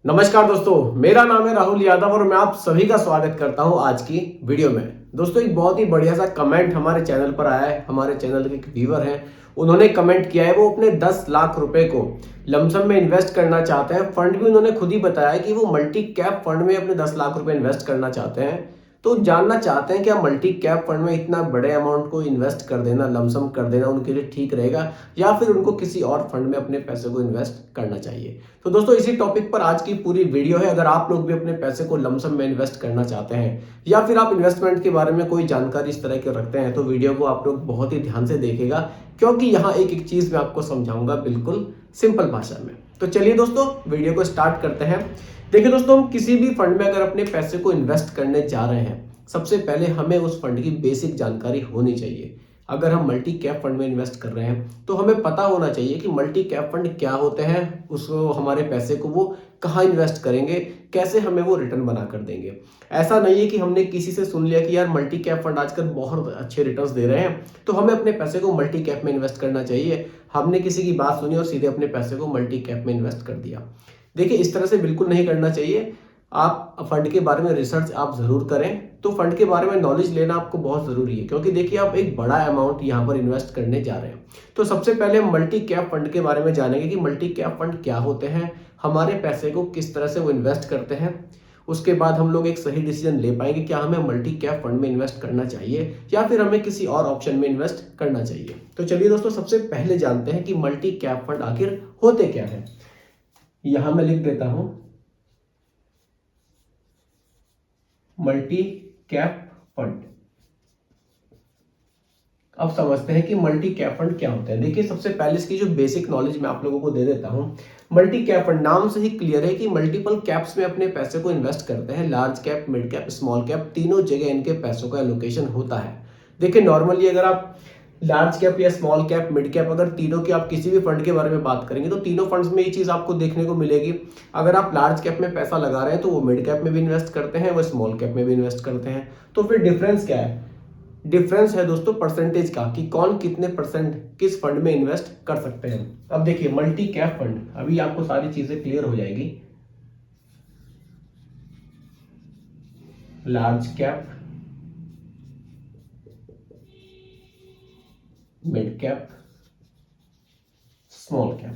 नमस्कार दोस्तों, मेरा नाम है राहुल यादव और मैं आप सभी का स्वागत करता हूं आज की वीडियो में। दोस्तों, एक बहुत ही बढ़िया सा कमेंट हमारे चैनल पर आया है। हमारे चैनल के एक व्यूअर हैं, उन्होंने कमेंट किया है। वो अपने 10 लाख रुपए को लमसम में इन्वेस्ट करना चाहते हैं। फंड भी उन्होंने खुद ही बताया है कि वो मल्टी कैप फंड में अपने 10 लाख रुपए इन्वेस्ट करना चाहते हैं। तो जानना चाहते हैं क्या मल्टी कैप फंड में इतना बड़े अमाउंट को इन्वेस्ट कर देना, लमसम कर देना उनके लिए ठीक रहेगा, या फिर उनको किसी और फंड में अपने पैसे को इन्वेस्ट करना चाहिए। तो दोस्तों, इसी टॉपिक पर आज की पूरी वीडियो है। अगर आप लोग भी अपने पैसे को लमसम में इन्वेस्ट करना चाहते हैं, या फिर आप इन्वेस्टमेंट के बारे में कोई जानकारी इस तरह की रखते हैं, तो वीडियो को आप लोग बहुत ही ध्यान से देखिएगा, क्योंकि यहाँ एक एक चीज मैं आपको समझाऊंगा बिल्कुल सिंपल भाषा में। तो चलिए दोस्तों, वीडियो को स्टार्ट करते हैं। देखिए दोस्तों, हम किसी भी फंड में अगर अपने पैसे को इन्वेस्ट करने जा रहे हैं, सबसे पहले हमें उस फंड की बेसिक जानकारी होनी चाहिए। अगर हम मल्टी कैप फंड में इन्वेस्ट कर रहे हैं, तो हमें पता होना चाहिए कि मल्टी कैप फंड क्या होते हैं, उसको हमारे पैसे को वो कहाँ इन्वेस्ट करेंगे, कैसे हमें वो रिटर्न बना कर देंगे। ऐसा नहीं है कि हमने किसी से सुन लिया कि यार मल्टी कैप फंड आजकल बहुत अच्छे रिटर्न्स दे रहे हैं, तो हमें अपने पैसे को मल्टी कैप में इन्वेस्ट करना चाहिए। हमने किसी की बात सुनी और सीधे अपने पैसे को मल्टी कैप में इन्वेस्ट कर दिया। देखिए, इस तरह से बिल्कुल नहीं करना चाहिए। आप फंड के बारे में रिसर्च आप जरूर करें। तो फंड के बारे में नॉलेज लेना आपको बहुत जरूरी है, क्योंकि देखिए आप एक बड़ा अमाउंट यहाँ पर इन्वेस्ट करने जा रहे हैं। तो सबसे पहले हम मल्टी कैप फंड के बारे में जानेंगे कि मल्टी कैप फंड क्या होते हैं, हमारे पैसे को किस तरह से वो इन्वेस्ट करते हैं। उसके बाद हम लोग एक सही डिसीजन ले पाएंगे, क्या हमें मल्टी कैप फंड में इन्वेस्ट करना चाहिए या फिर हमें किसी और ऑप्शन में इन्वेस्ट करना चाहिए। तो चलिए दोस्तों, सबसे पहले जानते हैं कि मल्टी कैप फंड आखिर होते क्या है। यहां मैं लिख देता हूं, मल्टी कैप फंड। अब समझते हैं कि मल्टी कैप फंड क्या होता है। देखिए, सबसे पहले इसकी जो बेसिक नॉलेज मैं आप लोगों को दे देता हूं। मल्टी कैप फंड नाम से ही क्लियर है कि मल्टीपल कैप्स में अपने पैसे को इन्वेस्ट करते हैं। Large cap, mid cap, small cap, तीनों जगह इनके पैसों का एलोकेशन होता है। देखिए, नॉर्मली अगर आप लार्ज कैप या स्मॉल कैप, मिड कैप, अगर तीनों की आप किसी भी फंड के बारे में बात करेंगे, तो तीनों फंड्स में ये चीज आपको देखने को मिलेगी। अगर आप लार्ज कैप में पैसा लगा रहे हैं, तो वो मिड कैप में भी इन्वेस्ट करते हैं, वो स्मॉल कैप में भी इन्वेस्ट करते हैं। तो फिर डिफरेंस क्या है? डिफरेंस है दोस्तों परसेंटेज का, कि कौन कितने परसेंट किस फंड में इन्वेस्ट कर सकते हैं। अब देखिए, मल्टी कैप फंड, अभी आपको सारी चीजें क्लियर हो जाएगी। Large cap, mid cap, small cap.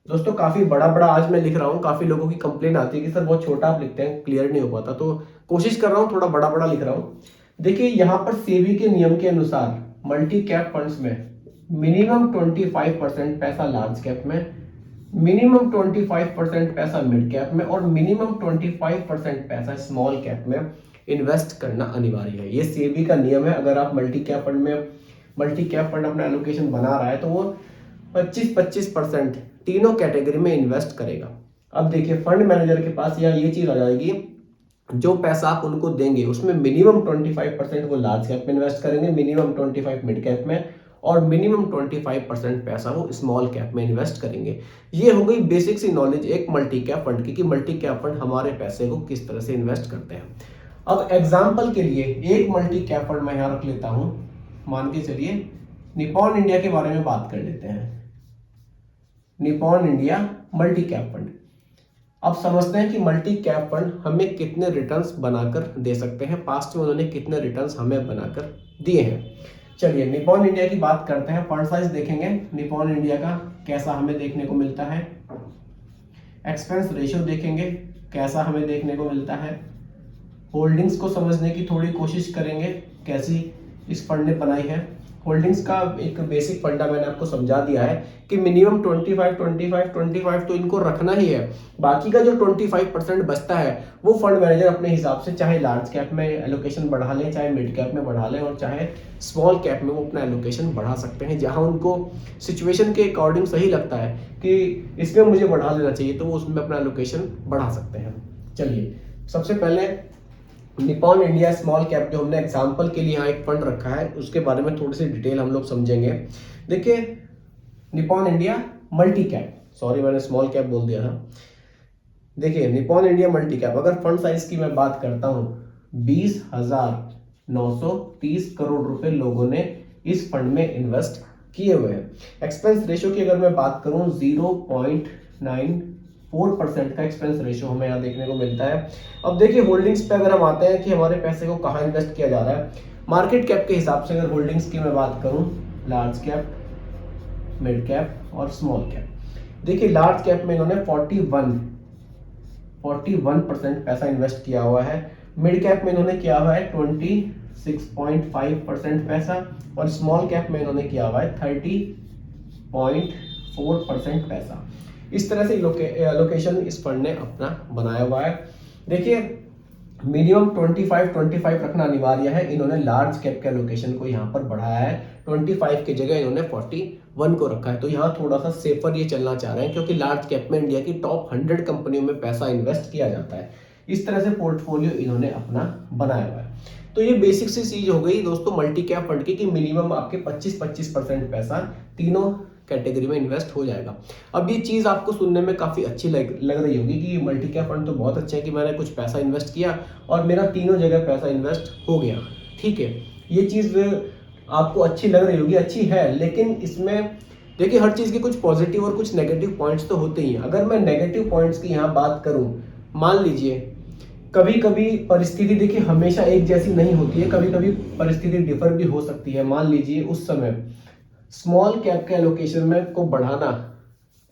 दोस्तों, काफी बड़ा बड़ा आज मैं लिख रहा हूँ। काफी लोगों की कंप्लेन आती है कि सर बहुत छोटा आप लिखते हैं, क्लियर नहीं हो पाता। तो कोशिश कर रहा हूँ, थोड़ा बड़ा बड़ा लिख रहा हूँ। देखिए, यहाँ पर सेबी के नियम के अनुसार मल्टी कैप फंड्स में मिनिमम 25% पैसा लार्ज कैप में, मिनिमम 25% पैसा मिड कैप में और मिनिमम 25% पैसा स्मॉल कैप में इन्वेस्ट करना अनिवार्य है। ये सेबी का नियम है। अगर आप मल्टी कैप फंड अपना एलोकेशन बना रहा है, तो वो 25-25% तीनों कैटेगरी में इन्वेस्ट करेगा। अब देखिए, फंड मैनेजर के पास यहाँ ये चीज आ जाएगी, जो पैसा आप उनको देंगे उसमें मिनिमम 25% वो लार्ज कैप में इन्वेस्ट करेंगे, मिनिमम 25 मिड कैप में और मिनिमम 25% पैसा वो स्मॉल कैप में इन्वेस्ट करेंगे। ये हो गई बेसिक सी नॉलेज एक मल्टी कैप फंड की, कि मल्टी कैप फंड हमारे पैसे को किस तरह से इन्वेस्ट करते हैं। अब एग्जाम्पल के लिए एक मल्टी कैप फंड मैं यहाँ रख लेता हूँ। मान के चलिए निपॉन इंडिया के बारे में बात कर लेते हैं। Nippon India multi cap fund. अब समझते हैं कि मल्टी कैप फंड हमें कितने रिटर्न्स बनाकर दे सकते हैं, पास्ट में उन्होंने कितने रिटर्न्स हमें बनाकर दिए हैं। चलिए, निपॉन इंडिया की बात करते हैं। फंड साइज देखेंगे निपॉन इंडिया का कैसा हमें देखने को मिलता है। एक्सपेंस रेशियो देखेंगे कैसा हमें देखने को मिलता है। होल्डिंग्स को समझने की थोड़ी कोशिश करेंगे, कैसी इस फंड ने बनाई है। होल्डिंग्स का एक बेसिक फंडा मैंने आपको समझा दिया है कि मिनिमम 25 तो इनको रखना ही है। बाकी का जो 25% बचता है, वो फंड मैनेजर अपने हिसाब से चाहे लार्ज कैप में एलोकेशन बढ़ा लें, चाहे मिड कैप में बढ़ा लें और चाहे स्मॉल कैप में वो अपना एलोकेशन बढ़ा सकते हैं। जहां उनको सिचुएशन के अकॉर्डिंग सही लगता है कि इसमें मुझे बढ़ा लेना चाहिए, तो वो उसमें अपना एलोकेशन बढ़ा सकते हैं। चलिए, सबसे पहले निपॉन इंडिया स्मॉल कैप जो हमने एग्जांपल के लिए यहाँ एक फंड रखा है, उसके बारे में थोड़ी सी डिटेल हम लोग समझेंगे। देखिए, Nippon India multi cap, sorry मैंने स्मॉल कैप बोल दिया था। देखिए, निपॉन इंडिया मल्टी कैप, अगर फंड साइज की मैं बात करता हूँ, 20,930 करोड़ रुपए लोगों ने इस फंड में इन्वेस्ट किए हुए हैं। एक्सपेंस रेशियो की अगर मैं बात करूं, 0.9 4% का एक्सपेंस रेशियो हमें यहाँ देखने को मिलता है। अब देखिए होल्डिंग्स पे अगर हम आते हैं कि हमारे पैसे को कहाँ इन्वेस्ट किया जा रहा है, मार्केट कैप के हिसाब से अगर होल्डिंग्स की मैं बात करूँ, लार्ज कैप, मिड कैप और स्मॉल कैप। देखिए लार्ज कैप में इन्होंने 41% पैसा इन्वेस्ट किया हुआ है, मिड कैप में इन्होंने किया हुआ है 26.5% पैसा और स्मॉल कैप में इन्होंने किया हुआ है 30.4% पैसा। इस तरह से लोकेशन इस फंड ने अपना बनाया हुआ है। देखिए मिनिमम 25 रखना अनिवार्य है। इन्होंने लार्ज कैप के लोकेशन को यहाँ पर बढ़ाया है, 25 की जगह इन्होंने 41 को रखा है। तो यहाँ थोड़ा सा सेफर ये चलना चाह रहे हैं, क्योंकि लार्ज कैप में इंडिया की टॉप 100 कंपनियों में पैसा इन्वेस्ट किया जाता है। इस तरह से पोर्टफोलियो इन्होंने अपना बनाया हुआ है। तो ये बेसिक सी चीज हो गई दोस्तों मल्टी कैप फंड की, कि मिनिमम आपके 25% पैसा तीनों कैटेगरी में इन्वेस्ट हो जाएगा। अब ये चीज आपको सुनने में काफी अच्छी लग रही होगी कि मल्टी कैप फंड तो बहुत अच्छा है कि मैंने कुछ पैसा इन्वेस्ट किया और मेरा तीनों जगह पैसा इन्वेस्ट हो गया। ठीक है, ये चीज आपको अच्छी लग रही होगी, अच्छी है, लेकिन इसमें देखिए हर चीज के कुछ पॉजिटिव और कुछ नेगेटिव पॉइंट्स तो होते ही हैं। अगर मैं नेगेटिव पॉइंट्स की यहाँ बात करूं, मान लीजिए कभी कभी परिस्थिति देखिए हमेशा एक जैसी नहीं होती है, कभी कभी परिस्थिति डिफर भी हो सकती है। मान लीजिए उस समय स्मॉल कैप के एलोकेशन में को बढ़ाना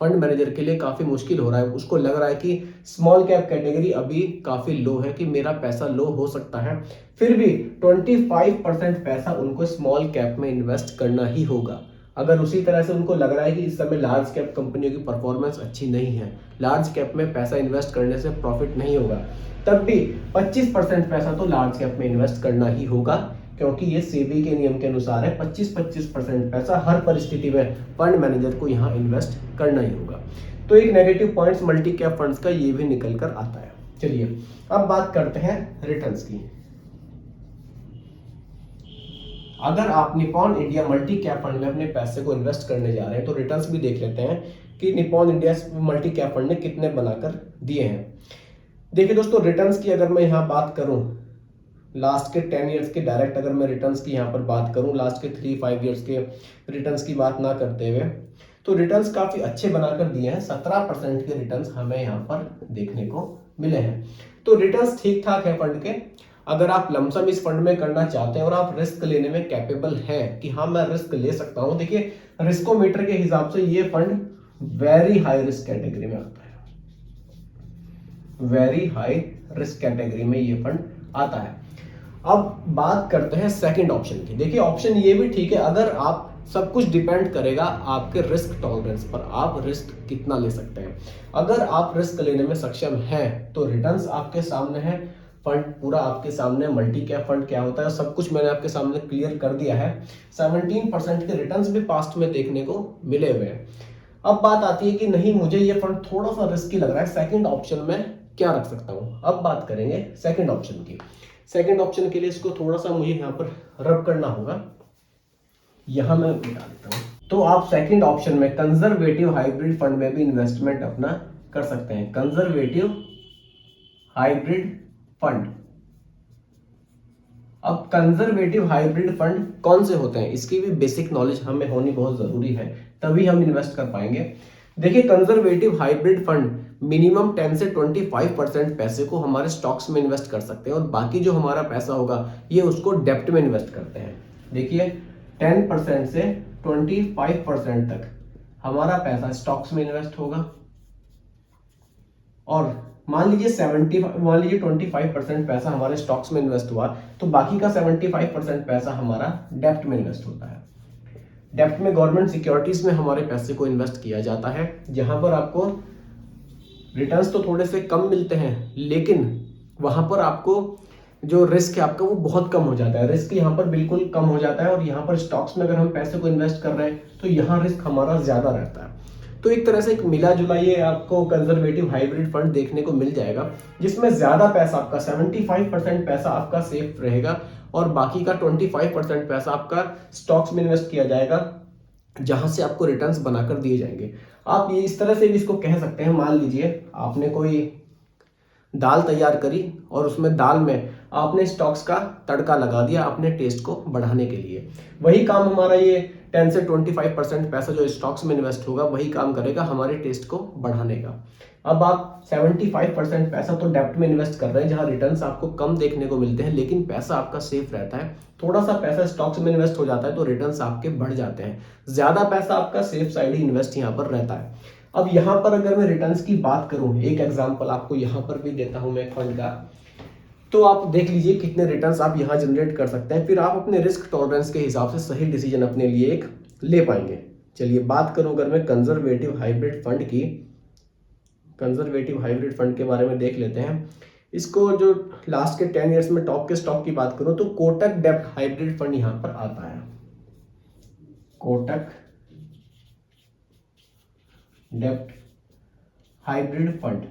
फंड मैनेजर के लिए काफी मुश्किल हो रहा है। उसको लग रहा है कि स्मॉल कैप कैटेगरी अभी काफी लो है, कि मेरा पैसा लो हो सकता है, फिर भी 25% पैसा उनको स्मॉल कैप में इन्वेस्ट करना ही होगा। अगर उसी तरह से उनको लग रहा है कि इस समय लार्ज कैप कंपनियों की परफॉर्मेंस अच्छी नहीं है, लार्ज कैप में पैसा इन्वेस्ट करने से प्रॉफिट नहीं होगा, तब भी 25% पैसा तो लार्ज कैप में इन्वेस्ट करना ही होगा, क्योंकि ये सेबी के नियम के अनुसार है। 25% पैसा हर परिस्थिति में फंड मैनेजर को यहाँ इन्वेस्ट करना ही होगा। तो एक negative points multi cap funds का ये भी निकल कर आता है। चलिए अब बात करते हैं रिटर्न्स की। अगर आप Nippon India multi cap fund में अपने पैसे को इन्वेस्ट करने जा रहे हैं तो रिटर्न्स भी देख लेते हैं कि Nippon India multi cap fund ने कितने बनाकर दिए हैं। देखिए दोस्तों रिटर्न्स की अगर मैं यहाँ बात करूं, लास्ट के 10 इयर्स के डायरेक्ट अगर मैं रिटर्न्स की यहाँ पर बात करूं, लास्ट के 3-5 इयर्स के रिटर्न्स की बात ना करते हुए, तो रिटर्न्स काफी अच्छे बनाकर दिए हैं। 17% के रिटर्न्स हमें यहाँ पर देखने को मिले हैं। तो रिटर्न्स ठीक ठाक है फंड के। अगर आप लमसम इस फंड में करना चाहते हैं और आप रिस्क लेने में कैपेबल हैं कि हाँ मैं रिस्क ले सकता हूं, देखिए रिस्कोमीटर के हिसाब से ये fund very high risk category में आता है, वेरी हाई रिस्क कैटेगरी में ये फंड आता है। अब बात करते हैं सेकंड ऑप्शन की। देखिए ऑप्शन ये भी ठीक है, अगर आप सब कुछ डिपेंड करेगा आपके रिस्क टॉलरेंस पर, आप रिस्क कितना ले सकते हैं। अगर आप रिस्क लेने में सक्षम हैं तो रिटर्न्स आपके सामने है, फंड पूरा आपके सामने, मल्टी कैप फंड क्या होता है सब कुछ मैंने आपके सामने क्लियर कर दिया है। 17% के रिटर्न्स भी पास्ट में देखने को मिले हुए हैं। अब बात आती है कि नहीं मुझे ये फंड थोड़ा सा रिस्की लग रहा है, सेकंड ऑप्शन में क्या रख सकता हूं। अब बात करेंगे सेकंड ऑप्शन की। सेकंड ऑप्शन के लिए इसको थोड़ा सा मुझे यहाँ पर रब करना होगा, यहां मैं मिटा देता हूं। तो आप सेकंड ऑप्शन में कंजर्वेटिव हाइब्रिड फंड में भी इन्वेस्टमेंट अपना कर सकते हैं। Conservative hybrid fund. अब कंजर्वेटिव हाइब्रिड फंड कौन से होते हैं, इसकी भी बेसिक नॉलेज हमें होनी बहुत जरूरी है, तभी हम इन्वेस्ट कर पाएंगे। देखिए कंजर्वेटिव हाइब्रिड फंड मिनिमम 10 से 25% पैसे को हमारे स्टॉक्स में इन्वेस्ट कर सकते हैं और बाकी जो हमारा पैसा होगा ये उसको डेप्ट में इन्वेस्ट करते हैं। देखिए 10% से 25% तक हमारा पैसा स्टॉक्स में इन्वेस्ट होगा और मान लीजिए 25% पैसा हमारे स्टॉक्स में इन्वेस्ट हुआ तो बाकी का 75% पैसा हमारा डेप्ट में इन्वेस्ट होता है। डेप्ट में गवर्नमेंट सिक्योरिटीज में हमारे पैसे को इन्वेस्ट किया जाता है, जहां पर आपको रिटर्न्स तो थोड़े से कम मिलते हैं लेकिन वहां पर आपको जो रिस्क है आपका वो बहुत कम हो जाता है। रिस्क यहाँ पर बिल्कुल कम हो जाता है और यहाँ पर स्टॉक्स में अगर हम पैसे को इन्वेस्ट कर रहे हैं तो यहाँ रिस्क हमारा ज्यादा रहता है। तो एक तरह से एक मिला जुला ये आपको कंजर्वेटिव हाइब्रिड फंड देखने को मिल जाएगा, जिसमें ज्यादा पैसा आपका 75% पैसा आपका सेफ रहेगा और बाकी का 25% पैसा आपका स्टॉक्स में इन्वेस्ट किया जाएगा, जहां से आपको रिटर्न्स बनाकर दिए जाएंगे। आप ये इस तरह से भी इसको कह सकते हैं, मान लीजिए आपने कोई दाल तैयार करी और उसमें दाल में आपने स्टॉक्स का तड़का लगा दिया अपने टेस्ट को बढ़ाने के लिए। वही काम हमारा ये 10 से 25% पैसा जो स्टॉक्स में इन्वेस्ट होगा वही काम करेगा हमारे टेस्ट को बढ़ाने का। अब आप 75% पैसा तो डेब्ट में इन्वेस्ट कर रहे हैं, जहां रिटर्न्स आपको कम देखने को मिलते हैं, लेकिन पैसा आपका सेफ रहता है। थोड़ा सा पैसा स्टॉक्स में इन्वेस्ट हो जाता है तो रिटर्न्स आपके बढ़ जाते हैं। ज्यादा पैसा आपका सेफ साइड ही इन्वेस्ट यहाँ पर रहता है। अब यहाँ पर अगर मैं रिटर्न्स की बात करूं, एक एग्जांपल आपको यहाँ पर भी देता हूं मैं फंड का, तो आप देख लीजिए कितने रिटर्न्स आप यहाँ जनरेट कर सकते हैं, फिर आप अपने रिस्क टॉलरेंस के हिसाब से सही डिसीजन अपने लिए एक ले पाएंगे। चलिए बात करूं अगर मैं कंजर्वेटिव हाइब्रिड फंड की, कंजर्वेटिव हाइब्रिड फंड के बारे में देख लेते हैं। इसको जो लास्ट के 10 ईयर्स में टॉप के स्टॉक की बात करूं तो कोटक डेब्ट हाइब्रिड फंड यहां पर आता है। कोटक डेब्ट हाइब्रिड फंड,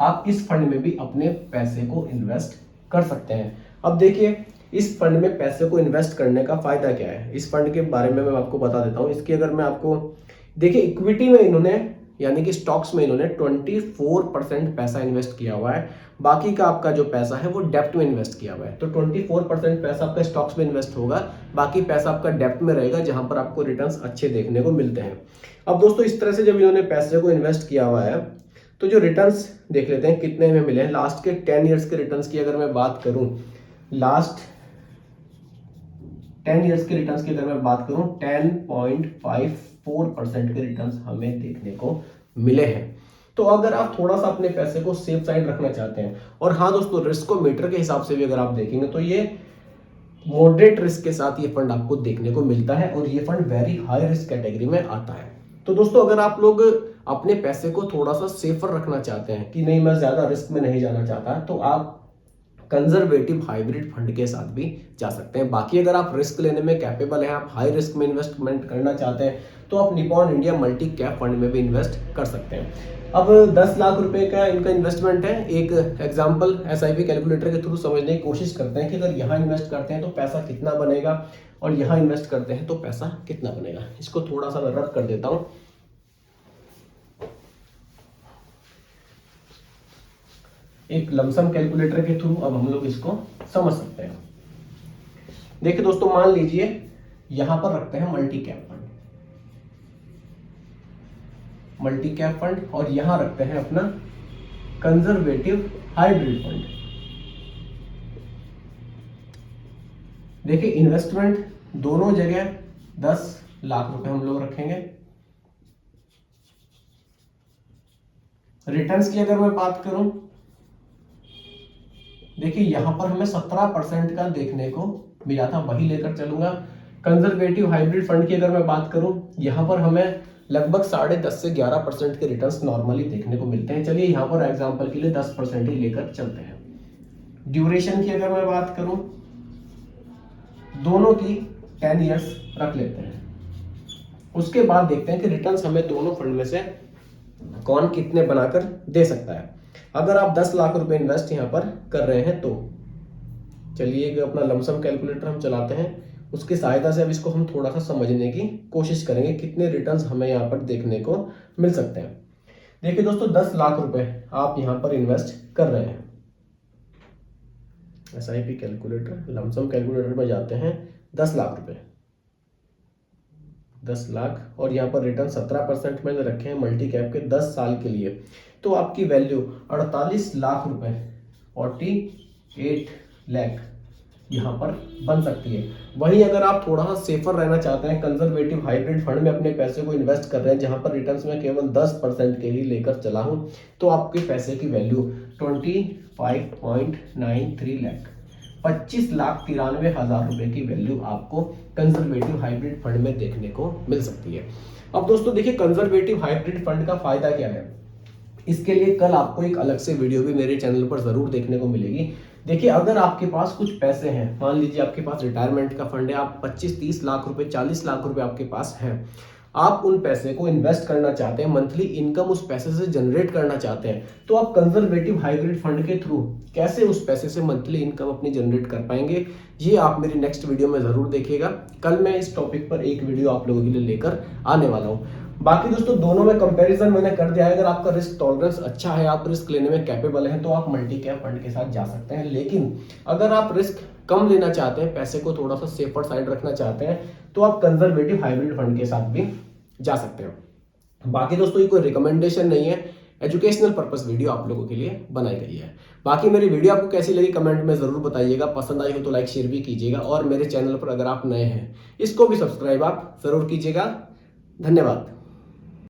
आप इस फंड में भी अपने पैसे को इन्वेस्ट कर सकते हैं। अब देखिए इस फंड में पैसे को इन्वेस्ट करने का फायदा क्या है, इस फंड के बारे में मैं आपको बता देता हूं। इसकी अगर मैं आपको देखिए, इक्विटी में इन्होंने यानी कि स्टॉक्स में इन्होंने 24% पैसा इन्वेस्ट किया हुआ है, बाकी का आपका जो पैसा है वो डेब्ट में इन्वेस्ट किया हुआ है। तो 24% पैसा आपका स्टॉक्स में इन्वेस्ट होगा, बाकी पैसा आपका डेब्ट में रहेगा, जहां पर आपको रिटर्न्स अच्छे देखने को मिलते हैं। अब दोस्तों इस तरह से जब इन्होंने पैसे को इन्वेस्ट किया हुआ है तो जो रिटर्न्स देख लेते हैं कितने में मिले हैं। लास्ट के 10 ईयर्स के रिटर्न्स की अगर मैं बात करूं, लास्ट 10 ईयर्स के रिटर्न्स की अगर मैं बात करूं 10.54% के रिटर्न्स हमें देखने को मिले हैं। तो अगर आप थोड़ा सा अपने पैसे को सेफ साइड रखना चाहते हैं, और हाँ दोस्तों रिस्कोमीटर के हिसाब से भी अगर आप देखेंगे तो ये मॉडरेट रिस्क के साथ ये फंड आपको देखने को मिलता है, और ये fund very high risk category में आता है। तो दोस्तों अगर आप लोग अपने पैसे को थोड़ा सा सेफर रखना चाहते हैं कि नहीं मैं ज्यादा रिस्क में नहीं जाना चाहता, तो आप कंजर्वेटिव हाइब्रिड फंड के साथ भी जा सकते हैं। बाकी अगर आप रिस्क लेने में कैपेबल हैं, आप हाई रिस्क में इन्वेस्टमेंट करना चाहते हैं, तो आप Nippon India multi cap fund में भी इन्वेस्ट कर सकते हैं। अब 10 लाख रुपए का इनका इन्वेस्टमेंट है। एक एग्जांपल एसआईपी कैलकुलेटर के थ्रू समझने की कोशिश करते हैं कि अगर यहाँ इन्वेस्ट करते हैं तो पैसा कितना बनेगा, और यहाँ इन्वेस्ट करते हैं तो पैसा कितना बनेगा। इसको थोड़ा सा मैं रब कर देता हूँ। एक लमसम कैलकुलेटर के थ्रू अब हम लोग इसको समझ सकते हैं। देखिए दोस्तों, मान लीजिए यहां पर रखते हैं multi cap fund, multi cap fund, और यहां रखते हैं अपना कंजर्वेटिव हाइब्रिड फंड। देखिए इन्वेस्टमेंट दोनों जगह 10 लाख रुपए हम लोग रखेंगे। रिटर्न्स की अगर मैं बात करूं, देखिए यहां पर हमें 17% का देखने को मिला था, वही लेकर चलूंगा। कंजर्वेटिव हाइब्रिड फंड की अगर मैं बात करूं, यहां पर हमें लगभग 10.5 से 11% के रिटर्न्स नॉर्मली देखने को मिलते हैं। चलिए यहां पर एग्जांपल के लिए 10% ही लेकर चलते हैं। ड्यूरेशन की अगर मैं बात करूं, दोनों की 10 ईयर्स रख लेते हैं। उसके बाद देखते हैं कि रिटर्न्स हमें दोनों फंड में से कौन कितने बनाकर दे सकता है। अगर आप 10 लाख रुपए इन्वेस्ट यहां पर कर रहे हैं तो चलिए एक अपना लमसम कैलकुलेटर हम चलाते हैं, उसकी सहायता से अब इसको हम थोड़ा सा समझने की कोशिश करेंगे कितने रिटर्न्स हमें यहाँ पर देखने को मिल सकते हैं। देखिए दोस्तों 10 लाख रुपए आप यहाँ पर इन्वेस्ट कर रहे हैं। एसआईपी कैलकुलेटर लमसम कैलकुलेटर में जाते हैं, 10 लाख रुपए, 10 लाख, और यहाँ पर रिटर्न 17% मैंने रखे हैं मल्टी कैप के 10 साल के लिए। तो आपकी वैल्यू 48 लाख रुपए, 48 लाख यहाँ पर बन सकती है। वहीं अगर आप थोड़ा सा सेफर रहना चाहते हैं, कंजर्वेटिव हाइब्रिड फंड में अपने पैसे को इन्वेस्ट कर रहे हैं, जहां पर रिटर्न्स में केवल 10% के ही लेकर चला हूं, तो आपके पैसे की वैल्यू 25.93 लाख, 25,93,000 रुपए की वैल्यू आपको कंजर्वेटिव हाइब्रिड फंड में देखने को मिल सकती है। अब दोस्तों देखिए कंजर्वेटिव हाइब्रिड फंड का फायदा क्या है, इसके लिए कल आपको एक अलग से वीडियो भी मेरे चैनल पर जरूर देखने को मिलेगी। देखिए अगर आपके पास कुछ पैसे हैं, मान लीजिए आपके पास रिटायरमेंट का फंड है, आप 25-30 लाख रुपए 40 लाख रुपए आपके पास हैं, आप उन पैसे को इन्वेस्ट करना चाहते हैं, मंथली इनकम उस पैसे से जनरेट करना चाहते हैं, तो आप कंजर्वेटिव हाइब्रिड फंड के थ्रू कैसे उस पैसे से मंथली इनकम अपनी जनरेट कर पाएंगे, ये आप मेरी नेक्स्ट वीडियो में जरूर देखिएगा। कल मैं इस टॉपिक पर एक वीडियो आप लोगों के लिए लेकर आने वाला हूँ। बाकी दोस्तों दोनों में कंपैरिजन मैंने कर दिया है। अगर आपका रिस्क टॉलरेंस अच्छा है, आप रिस्क लेने में कैपेबल हैं, तो आप मल्टी कैप फंड के साथ जा सकते हैं। लेकिन अगर आप रिस्क कम लेना चाहते हैं, पैसे को थोड़ा सा सेफर साइड रखना चाहते हैं, तो आप कंजर्वेटिव हाइब्रिड फंड के साथ भी जा सकते हैं। बाकी दोस्तों ये कोई रिकमेंडेशन नहीं है, एजुकेशनल पर्पस वीडियो आप लोगों के लिए बनाई गई है। बाकी मेरी वीडियो आपको कैसी लगी कमेंट में जरूर बताइएगा, पसंद आई हो तो लाइक शेयर भी कीजिएगा, और मेरे चैनल पर अगर आप नए हैं इसको भी सब्सक्राइब आप जरूर कीजिएगा। धन्यवाद।